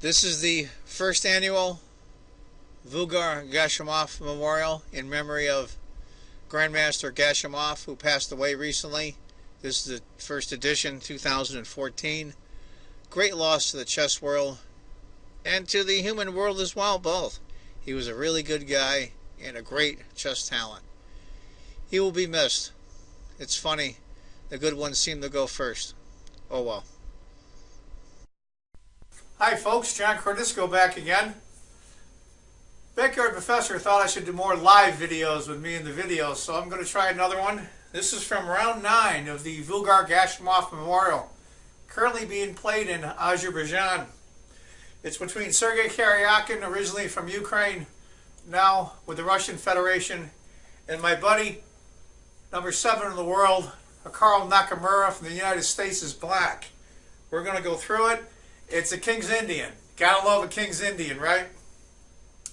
This is the first annual Gashimov Memorial in memory of Grandmaster Gashimov, who passed away recently. This is the first edition, 2014. Great loss to the chess world and to the human world as well, both. He was a really good guy and a great chess talent. He will be missed. It's funny, the good ones seem to go first. Oh well. Hi folks, John Cordisco back again. Backyard Professor thought I should do more live videos with me in the videos, so I'm going to try another one. This is from round 9 of the Gashimov Memorial, currently being played in Azerbaijan. It's between Sergei Karjakin, originally from Ukraine, now with the Russian Federation, and my buddy, number 7 in the world, Karl Nakamura from the United States, is black. We're going to go through it. It's a King's Indian. Gotta love a King's Indian, right?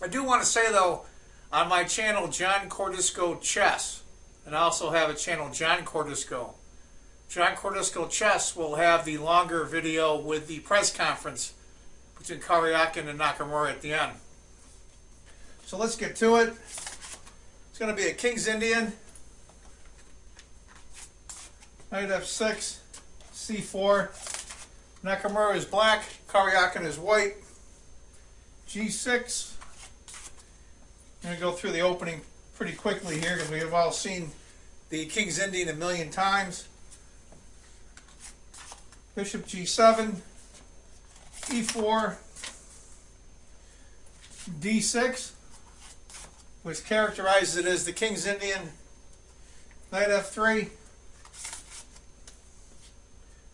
I do want to say, though, on my channel, John Cordisco Chess, and I also have a channel, John Cordisco. John Cordisco Chess will have the longer video with the press conference between Karjakin and Nakamura at the end. So let's get to it. It's going to be a King's Indian. Knight f6, c4. Nakamura is black, Karjakin is white. g6. I'm going to go through the opening pretty quickly here because we have all seen the King's Indian a million times. Bishop g7, e4, d6, which characterizes it as the King's Indian. Knight f3,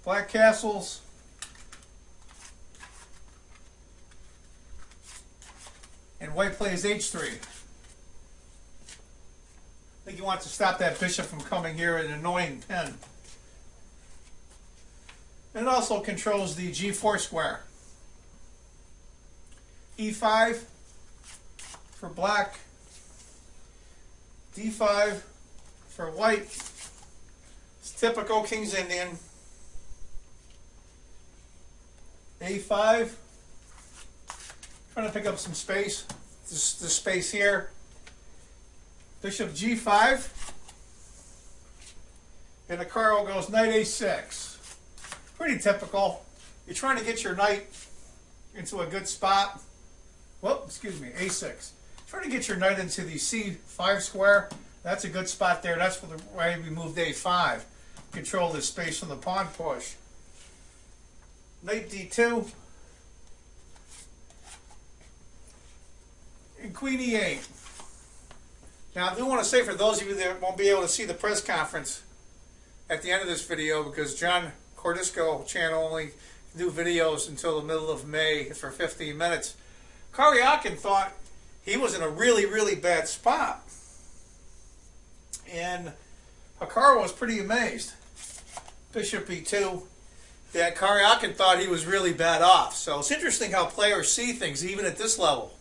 black castles, and white plays h3. I think he wants to stop that bishop from coming here, an annoying pin. And it also controls the g4 square. e5 for black, d5 for white. It's typical King's Indian. a5, trying to pick up some space, this space here. Bishop g5, and the Karl goes knight a6. Pretty typical. You're trying to get your knight into a good spot. Whoop, excuse me, a6. Trying to get your knight into the c5 square. That's a good spot there. That's why we moved a5. Control this space from the pawn push. Knight d2. And queen e8. Now, I do want to say, for those of you that won't be able to see the press conference at the end of this video, because John Cordisco channel only do videos until the middle of May for 15 minutes, Karjakin thought he was in a really, really bad spot. And Karl was pretty amazed. Bishop e2. That Karjakin thought he was really bad off. So it's interesting how players see things, even at this level.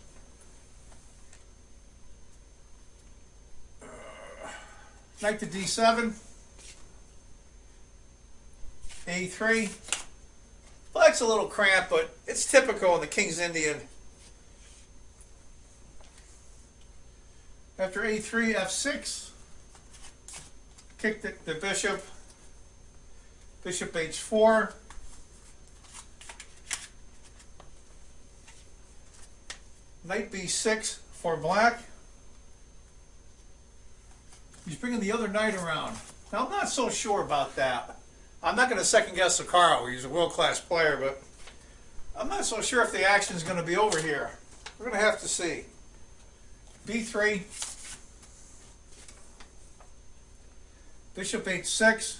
Knight to d7, a3. Black's a little cramped, but it's typical in the King's Indian. After a3, f6, kick the bishop, bishop h4, knight b6 for black. He's bringing the other knight around. Now, I'm not so sure about that. I'm not going to second guess the Karl. He's a world-class player, but I'm not so sure if the action is going to be over here. We're going to have to see. b3, bishop h6,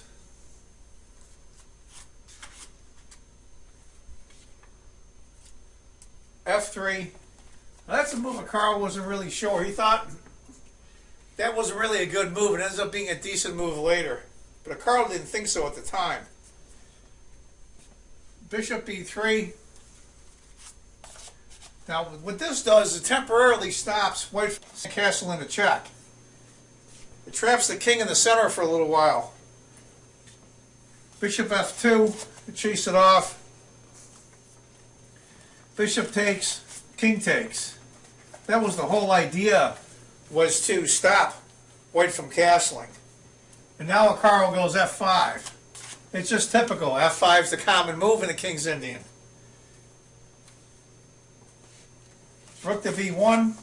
f3. Now, that's a move that Karl wasn't really sure. He thought that wasn't really a good move. It ends up being a decent move later. But Karl didn't think so at the time. Bishop e3. Now, what this does is it temporarily stops white castle in a check. It traps the king in the center for a little while. Bishop f2 to chase it off. Bishop takes, king takes. That was the whole idea, was to stop white from castling. And now Karl goes f5. It's just typical. f5 is the common move in the King's Indian. Rook to v1.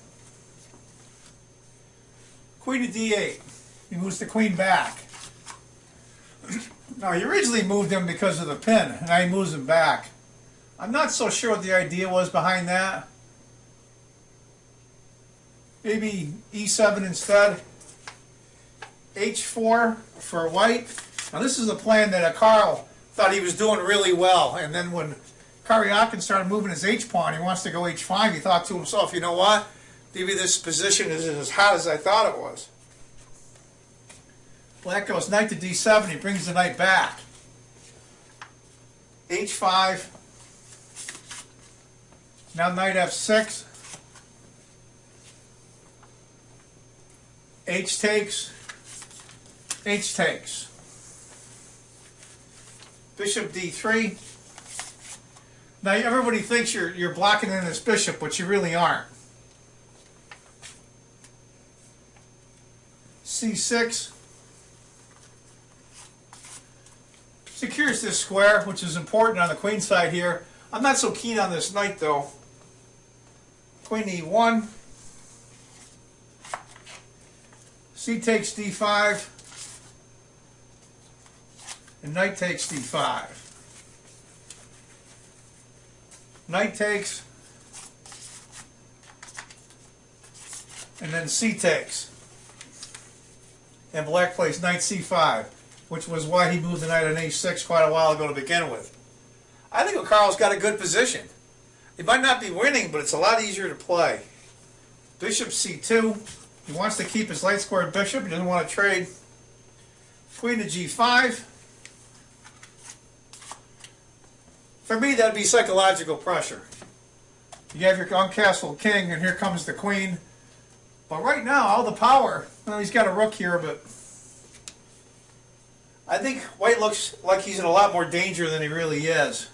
Queen to d8. He moves the queen back. Now, he originally moved him because of the pin, and now he moves him back. I'm not so sure what the idea was behind that. Maybe e7 instead. h4 for white. Now, this is a plan that Karl thought he was doing really well, and then when Karjakin started moving his h-pawn, he wants to go h5, he thought to himself, you know what? Maybe this position isn't as hot as I thought it was. Black goes knight to d7, he brings the knight back. h5. Now knight f6. H takes. H takes. Bishop d3. Now everybody thinks you're blocking in this bishop, but you really aren't. c6. Secures this square, which is important on the queen side here. I'm not so keen on this knight though. Queen e1. C takes d5. And knight takes d5. Knight takes. And then c takes. And black plays knight c5, which was why he moved the knight on h6 quite a while ago to begin with. I think Karl's got a good position. He might not be winning, but it's a lot easier to play. Bishop c2. He wants to keep his light squared bishop. He doesn't want to trade. Queen to g5. For me, that would be psychological pressure. You have your uncastled king, and here comes the queen. But right now, all the power, well, he's got a rook here, but I think white looks like he's in a lot more danger than he really is.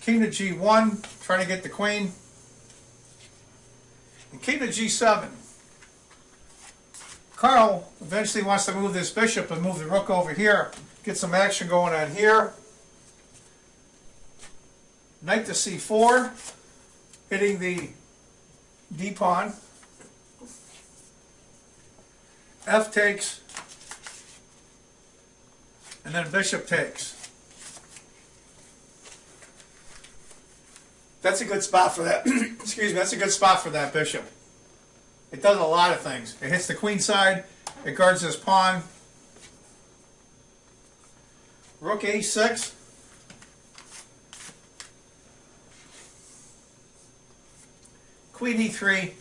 King to g1, trying to get the queen. And king to g7. Karl eventually wants to move this bishop and move the rook over here. Get some action going on here. Knight to c4, hitting the d-pawn. F takes, and then bishop takes. That's a good spot for that. Excuse me, that's a good spot for that bishop. It does a lot of things. It hits the queen side, it guards this pawn. Rook a6. Queen e3.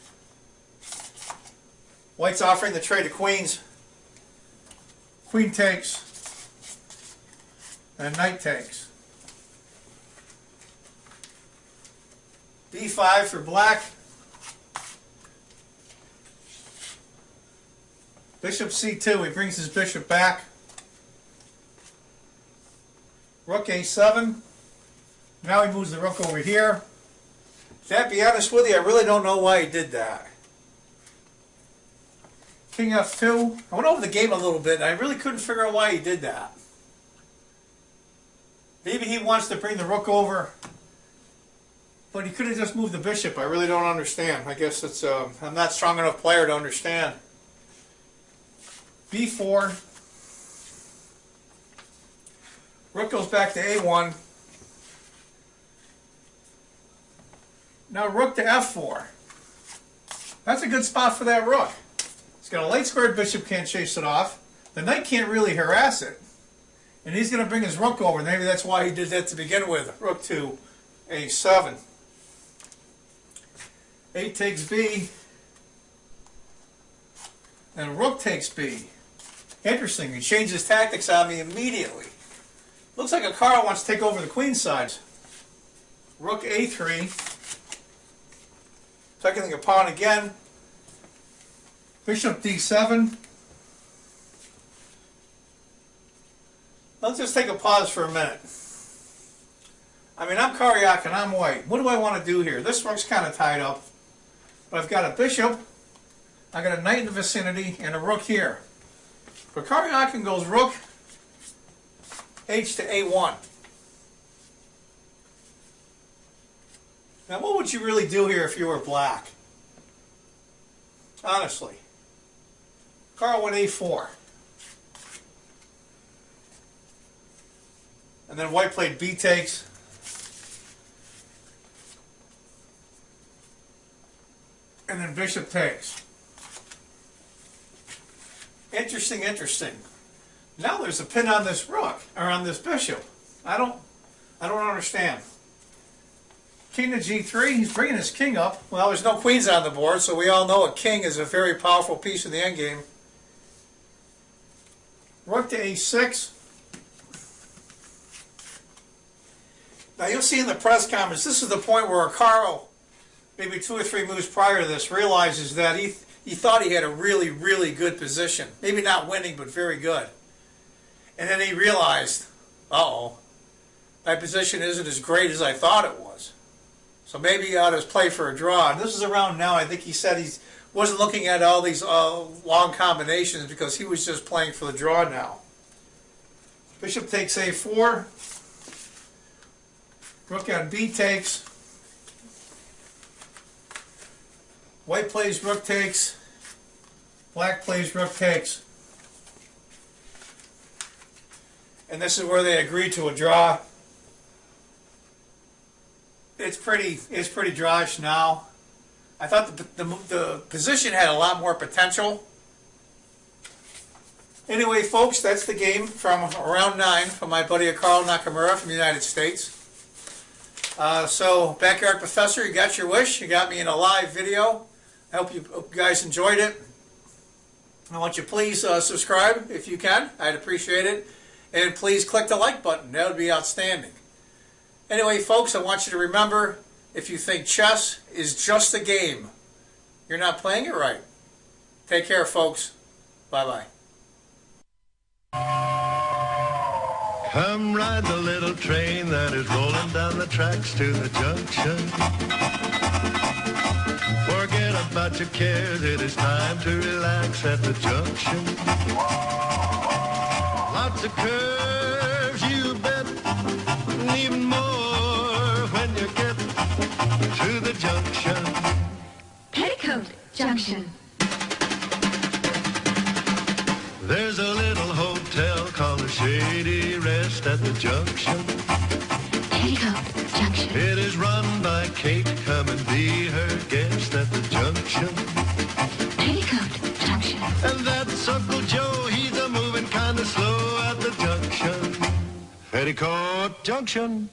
White's offering the trade of queens. Queen takes. And knight takes. b5 for black. Bishop c2. He brings his bishop back. Rook a7. Now he moves the rook over here. To be honest with you, I really don't know why he did that. King f2. I went over the game a little bit, and I really couldn't figure out why he did that. Maybe he wants to bring the rook over, but he could have just moved the bishop. I really don't understand. I guess it's I'm not a strong enough player to understand. b4. Rook goes back to a1. Now rook to f4. That's a good spot for that rook. It's got a light squared bishop, can't chase it off. The knight can't really harass it. And he's going to bring his rook over. Maybe that's why he did that to begin with. Rook to a7. A takes b. And rook takes b. Interesting. He changed his tactics on me immediately. Looks like Karl wants to take over the queen side. Rook a3. Seconding a pawn again. Bishop d7. Let's just take a pause for a minute. I mean, I'm Karjakin, I'm white. What do I want to do here? This rook's kind of tied up. But I've got a bishop, I got a knight in the vicinity, and a rook here. But Karjakin goes rook, h to a1. Now, what would you really do here if you were black? Honestly. Karl went a4. And then white played b takes. And then bishop takes. Interesting, interesting. Now there's a pin on this rook, or on this bishop. I don't understand. King to g3, he's bringing his king up. Well, there's no queens on the board, so we all know a king is a very powerful piece in the endgame. Rook to a6. Now you'll see in the press conference, this is the point where Karl, maybe 2 or 3 moves prior to this, realizes that he thought he had a really, really good position. Maybe not winning, but very good. And then he realized, uh-oh, my position isn't as great as I thought it was. So maybe he ought to play for a draw. And this is around now, I think he said he wasn't looking at all these long combinations because he was just playing for the draw now. Bishop takes a4. Rook on b takes. White plays rook takes. Black plays rook takes. And this is where they agree to a draw. It's pretty drawish now. I thought the position had a lot more potential. Anyway, folks, that's the game from round 9 from my buddy Karl Nakamura from the United States. So, Backyard Professor, you got your wish. You got me in a live video. I hope you guys enjoyed it. I want you to please subscribe if you can. I'd appreciate it. And please click the like button. That would be outstanding. Anyway, folks, I want you to remember, if you think chess is just a game, you're not playing it right. Take care, folks. Bye-bye. Come ride the little train that is rolling down the tracks to the junction. Forget about your cares, it is time to relax at the junction. Lots of curves, you bet, and even more when you get to the junction. Petticoat Junction. There's a little hotel called the Shady Rest at the junction. Petticoat Junction. It is run by Kate. Come and be her guest at the junction. Petticoat Junction. And that's Uncle Joe. He's a moving kind of slow at the junction. Petticoat Junction.